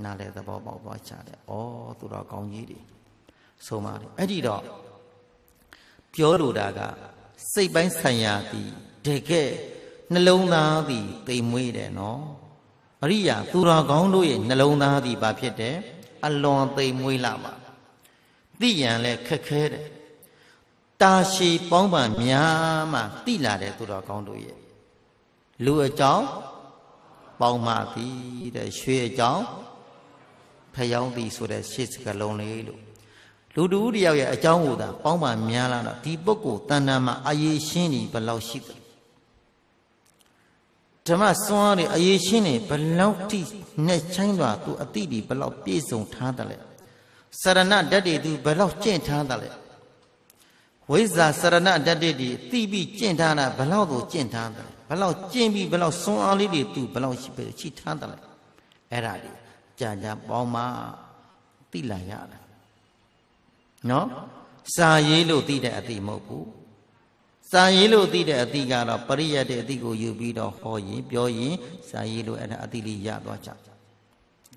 နားလေသဘောပေါက်သွားကြတယ်။ဩသူတော်ကောင်းကြီးတွေဆုံးပါလေ။အဲ့ဒီတော့ပြောလိုတာကစိတ်ပိုင်းဆိုင်ရာသည်တကယ်နှလုံးသားသည်တိမ်မွေးတယ်နော်။အရိယာသူတော်ကောင်းတို့ရဲ့နှလုံးသားသည်ဘာဖြစ်တယ်။အလွန်တိမ်မွေးလာပါ။သိရန်လဲခက်ခဲတယ်။တာရှည်ပေါင်းပန်များမှသိလာတဲ့သူတော်ကောင်းတို့ရဲ့လူအကြောင်းပေါင်းမှသည်တဲ့ရွှေအကြောင်းဖျောင်းသည်ဆိုတဲ့ရှစ်စကလုံးလေးလို့လူတူတယောက်ရဲ့အကြောင်းကိုသာပေါင်းပန်များလာတော့ဒီပုဂ္ဂိုလ်တဏ္ဍာမှာအရေးရှင်းနေဘယ်လောက်ရှိတယ်ဓမ္မစွမ်းရည်အရေးရှင်းနေဘယ်လောက်ထိနဲ့ချိုင်းသွားသူအတိဒီဘယ်လောက်ပြည့်စုံထားတယ်လဲစရဏဓာတ်တွေသူဘယ်လောက်ကျင့်ထားတယ်လဲဝိဇ္ဇာစရဏဓာတ်တွေသိပြီးကျင့်ထားတာဘယ်လောက်ကိုကျင့်ထားတယ်ဘယ်လောက်ကျင့်ပြီးဘယ်လောက်စွမ်းအားလေးတွေသူဘယ်လောက်ရှိထားတယ်လဲအဲ့ဒါတွေကြာကြာပေါင်းမှသိလာရတယ်နော်စာရေးလို့သိတဲ့အသိမဟုတ်ဘူးစာရေးလို့သိတဲ့အသိကတော့ပရိယတ်တဲ့အသိကိုယူပြီးတော့ဟောရင်ပြောရင်စာရေးလို့အဲ့ဒါအသိလေးရသွားကြ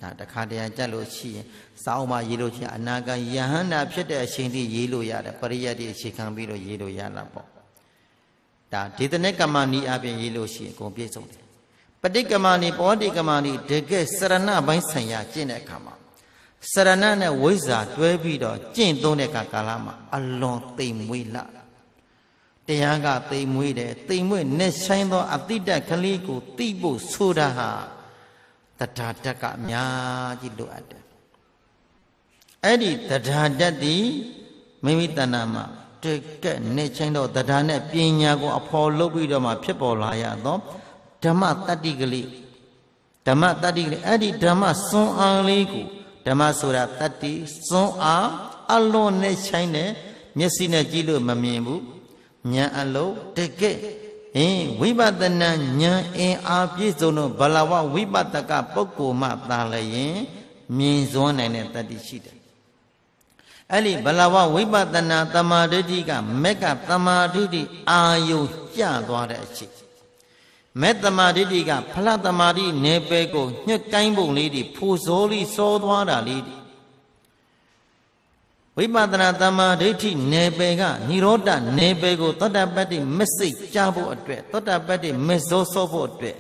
ဒါတခါတည်းကြက်လို့ရှိရင်စာအုပ်မှာရေးလို့ရှိရင်အနာဂတ်ယဟန္တာဖြစ်တဲ့အချိန်ထိရေးလို့ရတယ်ပရိယတ်တွေအခြေခံပြီးတော့ရေးလို့ရတာပေါ့ဒါဒေသနဲ့ကမ္မနီအပြင်ရေးလို့ရှိရင်အကုန်ပြည့်စုံတယ်ပဋိကမ္မနီပောတိကမ္မနီတကယ်စရဏပိုင်းဆိုင်ရာကျင့်တဲ့အခါမှာစရဏနဲ့ဝိဇ္ဇာတွဲပြီးတော့ကျင့်သုံးတဲ့ကာလမှာအလွန်သိမ်မွေးလာတရားကသိမ်မွေးတယ်သိမ်မွေးနဲ့ဆိုင်သောအတိတ္တကလေးကိုသိဖို့ဆိုတာဟာတရားဓာတ်ကအများကြီးလိုအပ်တယ်အဲ့ဒီတရားဓာတ်ဒီမိမိတဏ္ဍာမှာတကယ်နဲ့ဆိုင်သောတရားနဲ့ပညာကိုအဖော်လုပ်ပြီးတော့မှဖြစ်ပေါ်လာရတော့ဓမ္မတတ္တိကလေးအဲ့ဒီဓမ္မစွန်းအားလေးကိုဓမ္မဆိုတာတတ္တိစွန်းအားအလွန်နဲ့ဆိုင်တဲ့မျက်စိနဲ့ကြည့်လို့မမြင်ဘူးဉာဏ်အလုံးတကယ်ဝိပဿနာဉာဏ်အင်အားပြည့်စုံတော့ဘလဝဝိပဿကပုဂ္ဂိုလ်မှသာလျင်မြင်စွမ်းနိုင်တဲ့တတ္တိရှိတယ်အဲ့ဒီဘလဝဝိပဿနာသမာဓိဋ္ဌိကမက်ကသမာဓိဋ္ဌိအာယုကျသွားတဲ့အချိန်မေတ္တမာဒိဋ္ဌိကဖလသမာဓိနေပယ်ကိုညှက်ကိုင်းပုံလေးတွေဖူဇောလေးစောသွားတာလေးဝိပဿနာသမာဓိဋ္ဌိနေပယ်ကនិရောဓနေပယ်ကိုသောတပတ္တိမစိတ်ကြားဖို့အတွက်သောတပတ္တိမဇောစောဖို့အတွက်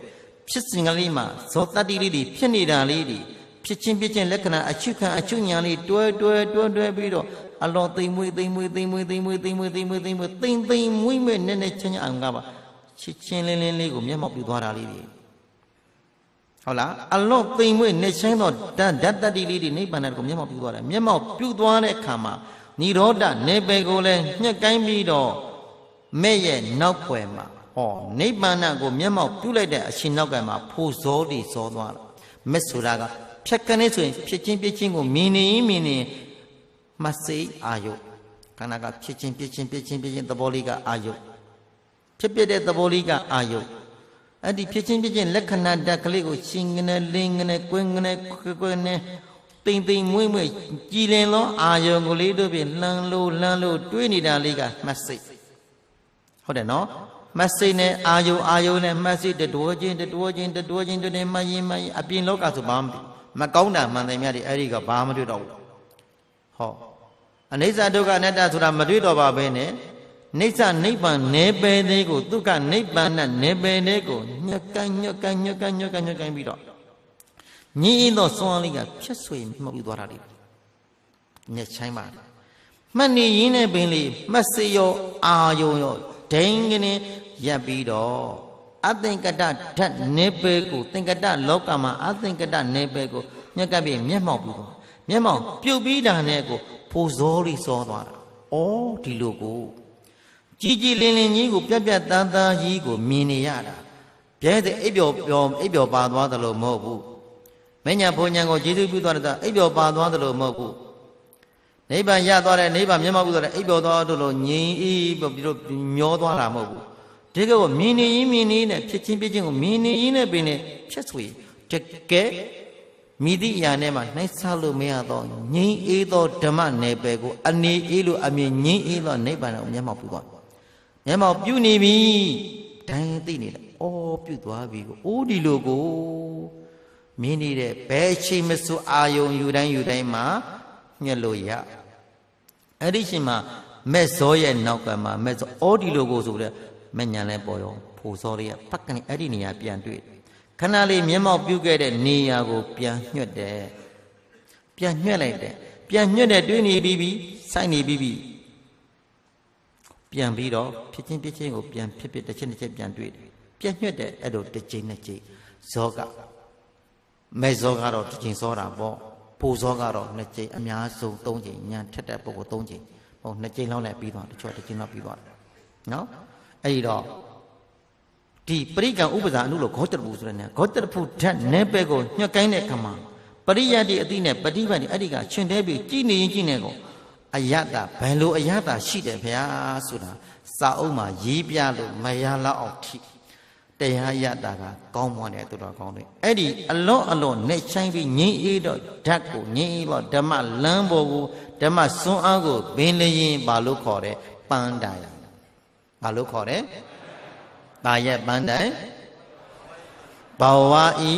ဖြစ်စဉ်ကလေးမှာဇောတတ္တိလေးတွေဖြစ်နေတာလေးတွေဖြစ်ချင်းပြချင်းလက္ခဏာအချုပ်ခံအချုပ်ညာလေးတွဲပြီးတော့အလောသိမ်မွေးနဲ့နဲ့ချင်းချင်းအောင်ကပါချစ်ချင်းလင်းလေးကိုမျက်မှောက်ပြုသွားတာလေးတွေဟုတ်လားအလွန်သိမ်မွေ့နေချင်းတော့ဓာတ်တတိလေးတွေနိဗ္ဗာန်ကိုမျက်မှောက်ပြုသွားတယ်မျက်မှောက်ပြုသွားတဲ့အခါမှာនិရောဓနေပယ်ကိုလည်းညှက်ကိုင်းပြီးတော့မဲ့ရဲ့နောက်ွယ်မှာနိဗ္ဗာန်ကိုမျက်မှောက်ပြုလိုက်တဲ့အရှင်နောက်ကမှာဖိုးဇောတွေဇောသွားတာမဲ့ဆိုတာကဖြတ်ကနေဆိုရင်ဖြစ်ချင်းပြချင်းကိုမြင်နေမစိအာယုခန္ဓာကဖြစ်ချင်းပြချင်းသဘောလေးကအာယုဖြစ်ပြတဲ့သဘောလေးကအာယုအဲ့ဒီဖြစ်ချင်းလက္ခဏာဓာတ်ကလေးကိုရှင်ငနဲ့လင်းငနဲ့ကွင်းငနဲ့ခွဲနဲ့တိမ်မွေ့ကြည်လင်သောအာယုကိုလေးတို့ဖြင့်လှမ်းလို့တွေးနေတာလေးကမှတ်စိတ်ဟုတ်တယ်နော်မှတ်စိတ်နဲ့အာယုနဲ့မှတ်စိတ်တတွဲချင်းတွေမှရင်အပြင်လောကဆိုဘာမကောင်းတာမှန်တယ်များဒီအဲ့ဒီကဘာမတွေ့တော့ဘူးဟောအနိစ္စဒုက္ခအနတ္တဆိုတာမတွေ့တော့ပါဘဲနဲ့နိစ္စနိဗ္ဗာန်နေပယ်သေးကိုဒုက္ခနိဗ္ဗာန်နဲ့နေပယ်သေးကိုညှက်ကိုင်းပြီးတော့ညီးသောစွမ်းလေးကဖြတ်ဆွေမှုတ်ပြီးသွားတာလေညက်ချိုင်းပါမှတ်နေရင်းနဲ့ပင်လေးမှတ်စေရောအာယုံရောဒိန်ကနေရပ်ပြီးတော့အသင်္ကတဓာတ်နေပယ်ကိုသင်္ကတလောကမှာအသင်္ကတနေပယ်ကိုညက်ကပ်ပြီးမျက်မှောက်ပြီးတော့မျက်မှောက်ပြုတ်ပြီးတာနဲ့ကိုဖိုးဇောလေးစောသွားတာဩဒီလိုကိုကြည်လင်းကြီးကိုပြတ်သားကြီးကိုမြင်နေရတာပြဲတဲ့အိပ်ပျော်ပါသွားတယ်လို့မဟုတ်ဘူးမညာဘုံညာကိုကျေးဇူးပြုသွားတဲ့အိပ်ပျော်ပါသွားတယ်လို့မဟုတ်ဘူးနိဗ္ဗာန်ရသွားတဲ့နိဗ္ဗာန်မျက်မှောက်ပြုသွားတဲ့အိပ်ပျော်သွားတယ်လို့ငြိမ်အေးပြီးတော့မျောသွားတာမဟုတ်ဘူးဒီကောမြင်နေနဲ့ဖြစ်ချင်းကိုမြင်နေရင်းနဲ့ပင်နဲ့ဖြတ်ဆွေတကယ်မိသည့်အရာနဲ့မှနှိုက်ဆလို့မရတော့ငြိမ်အေးသောဓမ္မနယ်ပယ်ကိုအနေအေးလို့အမြင်ငြိမ်အေးသောနိဗ္ဗာန်ကိုမျက်မှောက်ပြုသွားမျက်မှောက်ပြုနေပြီတိုင်းသိနေတယ်ဩပြုသွားပြီကိုဒီလိုကို မြင်နေတဲ့ဘယ်ချိန်မဆိုအာယုံယူတိုင်းမှာညှက်လို့ရအဲ့ဒီချိန်မှာမဲ့ဇောရဲ့နောက်ကမှာမဲ့ဇောအော်ဒီလိုကိုဆိုတဲ့မဲ့ညာလဲပေါ်ရောဖိုဇောလေးကပတ်ကနေအဲ့ဒီနေရာပြန်တွေ့ခဏလေးမျက်မှောက်ပြုတ်ခဲ့တဲ့နေရာကိုပြန်ညှွတ်တယ်ပြန်ညှွတ်လိုက်တယ်ပြန်ညှွတ်တယ်တွေးနေပြီးပြီစိုက်နေပြီးပြီပြန်ပြီးတော့ဖြစ်ချင်းကိုပြန်ဖြစ်တစ်ချက်ပြန်တွေ့တယ်ပြန်ညှွတ်တယ်အဲ့လိုတစ်ချိန်နှစ်ချိန်ဇောကမဲ့ဇောကတော့တစ်ချိန်ဇောတာပေါ့ဖိုဇောကတော့နှစ်ချိန်အများဆုံး၃ချိန်ညာထက်တဲ့ပုဂ္ဂိုလ်၃ချိန်ဟုတ်နှစ်ချိန်လောက်နဲ့ပြီးသွားတချို့တစ်ချိန်လောက်ပြီးသွားတယ်နော်အဲ့ဒီတော့ဒီပရိကံဥပဇာအနုလို့ဂေါတရဖူဆိုတဲ့နေဂေါတရဖူဓာတ်နဲပဲကိုညှက်ကိုင်းတဲ့ခါမှာပရိယတ်တိအတိနဲ့ပฏิပတ်တိအဲ့ဒီကရှင်တဲပြီးကြည်နေရင်ကြည်နေကိုအယတဘယ်လိုအယတရှိတယ်ဗျာဆိုတာစာအုပ်မှာရေးပြလို့မရလောက်အောင်ထိတရားယတကကောင်းမွန်တဲ့သူတော်ကောင်းတွေအဲ့ဒီအလွန်နဲ့ဆိုင်ပြီးငြိမ်းအေးတော့ဓာတ်ကိုငြိမ်းအေးတော့ဓမ္မလမ်းပေါ်ကိုဓမ္မစွန်းအားကိုဘင်းလျင်ဘာလို့ခေါ်တယ်ပန်းတိုင်ဘာလို့ခေါ်တယ်တာရဲ့ပန်းတိုင်ဘဝဤ